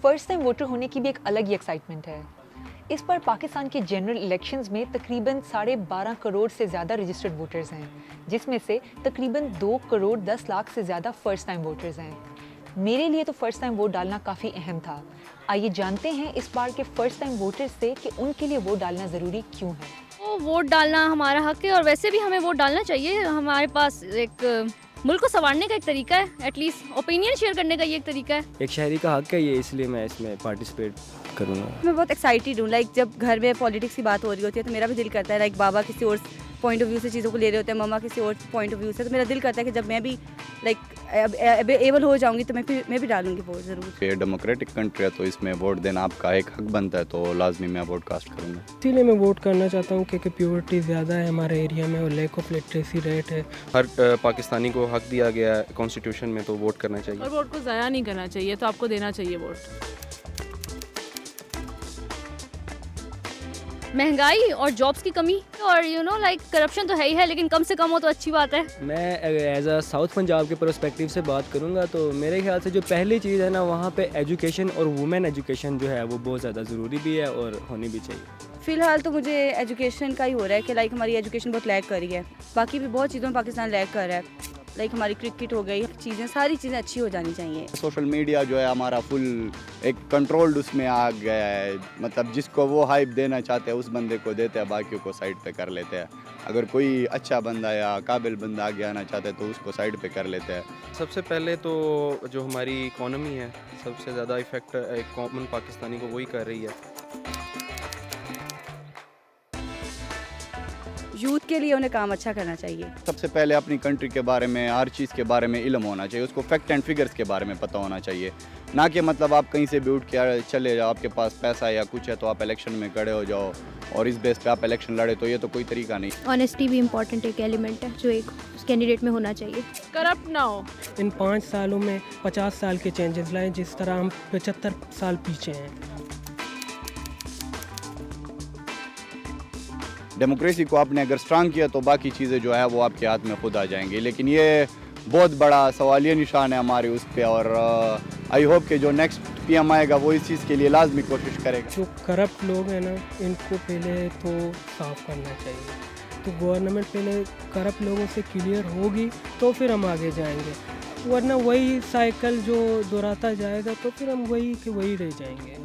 First time voter होने की भी एक अलग ही एक्साइटमेंट है। इस बार पाकिस्तान के जनरल इलेक्शंस में तकरीबन 12.5 करोड़ से ज़्यादा रजिस्टर्ड वोटर्स हैं, जिसमें से तकरीबन 2 करोड़ 10 लाख से ज़्यादा फर्स्ट टाइम वोटर्स हैं। मेरे लिए तो फर्स्ट टाइम वोट डालना काफ़ी अहम था। आइए जानते हैं इस बार के फर्स्ट टाइम वोटर्स से कि उनके लिए वोट डालना ज़रूरी क्यों है। तो वोट डालना हमारा हक है और वैसे भी हमें वोट डालना चाहिए। हमारे पास एक मुल्क को संवारने का एक तरीका है, एटलीस्ट ओपिनियन शेयर करने का ये एक तरीका है। एक शहरी का हक है ये, इसलिए मैं इसमें पार्टिसिपेट करूँगा। मैं बहुत एक्साइटेड हूँ। जब घर में पॉलिटिक्स की बात हो रही होती है तो मेरा भी दिल करता है। बाबा किसी और पॉइंट ऑफ व्यू से चीज़ों को ले रहे होते हैं, मम्मा किसी और पॉइंट ऑफ व्यू से, तो मेरा दिल करता है कि जब मैं भी एबल हो जाऊंगी तो मैं भी डालूंगी वोट ज़रूर। ये डेमोक्रेटिक कंट्री है तो इसमें वोट देना आपका एक हक बनता है, तो लाजमी मैं वोट कास्ट करूँगा। इसीलिए मैं वोट करना चाहता हूँ क्योंकि प्योरिटी ज़्यादा है हमारे एरिया में और लैक ऑफ लिटरेसी रेट है। हर पाकिस्तानी को हक दिया गया है कॉन्स्टिट्यूशन में, तो वोट करना चाहिए और वोट को ज़ाया नहीं करना चाहिए, तो आपको देना चाहिए वोट। महंगाई और जॉब्स की कमी और करप्शन तो है ही है, लेकिन कम से कम हो तो अच्छी बात है। मैं एज अ साउथ पंजाब के पर्सपेक्टिव से बात करूँगा तो मेरे ख्याल से जो पहली चीज़ है ना, वहाँ पे एजुकेशन और वुमेन एजुकेशन जो है वो बहुत ज़्यादा ज़रूरी भी है और होनी भी चाहिए। फ़िलहाल तो मुझे एजुकेशन का ही हो रहा है कि हमारी एजुकेशन बहुत लैग कर रही है। बाकी भी बहुत चीज़ों में पाकिस्तान लैग कर रहा है। हमारी क्रिकेट हो गई, सारी चीज़ें अच्छी हो जानी चाहिए। सोशल मीडिया जो है हमारा फुल एक कंट्रोल्ड उसमें आ गया है। मतलब जिसको वो हाइप देना चाहते हैं उस बंदे को देते हैं, बाकियों को साइड पे कर लेते हैं। अगर कोई अच्छा बंदा या काबिल बंदा आगे आना चाहते हैं तो उसको साइड पे कर लेते हैं। सबसे पहले तो जो हमारी इकोनॉमी है, सबसे ज़्यादा इफेक्ट एक कॉमन पाकिस्तानी को वही कर रही है। यूथ के लिए उन्हें काम अच्छा करना चाहिए। सबसे पहले अपनी कंट्री के बारे में, हर चीज़ के बारे में इल्म होना चाहिए, उसको फैक्ट एंड फिगर्स के बारे में पता होना चाहिए। ना कि मतलब आप कहीं से भी उठ के चले जाओ, आपके पास पैसा या कुछ है तो आप इलेक्शन में खड़े हो जाओ और इस बेस पे आप इलेक्शन लड़े, तो ये तो कोई तरीका नहीं। ऑनेस्टी भी इम्पॉर्टेंट एक एलिमेंट है जो एक कैंडिडेट में होना चाहिए। करप्ट ना हो। इन 5 सालों में 50 साल के चेंजेस लाए, जिस तरह हम 75 साल पीछे हैं। डेमोक्रेसी को आपने अगर स्ट्रांग किया तो बाकी चीज़ें जो है वो आपके हाथ में खुद आ जाएंगी, लेकिन ये बहुत बड़ा सवालिया निशान है हमारे उस पर। और आई होप कि जो नेक्स्ट पीएम आएगा वो इस चीज़ के लिए लाजमी कोशिश करेगा। जो करप्ट लोग हैं ना, इनको पहले तो साफ करना चाहिए। तो गवर्नमेंट पहले करप्ट लोगों से क्लियर होगी तो फिर हम आगे जाएंगे, वरना वही साइकिल जो दोहराता जाएगा तो फिर हम वही के वही रह जाएंगे।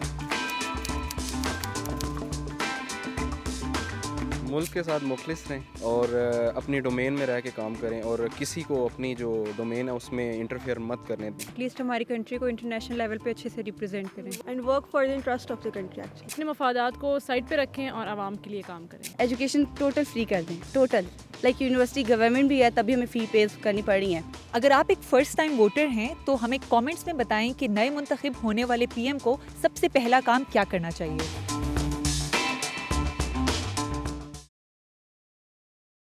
मुल्क के साथ मुखलिस रहें और अपनी डोमेन में रह के काम करें और किसी को अपनी जो डोमेन है उसमें इंटरफेयर मत करने दें। एटलीस्ट हमारी कंट्री को इंटरनेशनल लेवल पे अच्छे से रिप्रेजेंट करें and work for the interest of the country. अपने मफादात को साइड पे रखें और आवाम के लिए काम करें। एजुकेशन टोटल फ्री कर दें, टोटल। यूनिवर्सिटी गवर्नमेंट भी है तभी हमें फ़ी पे करनी पड़ रही है। अगर आप एक फर्स्ट टाइम वोटर हैं तो हमें कमेंट्स में बताएं कि नए मुंतखब होने वाले पीएम को सबसे पहला काम क्या करना चाहिए।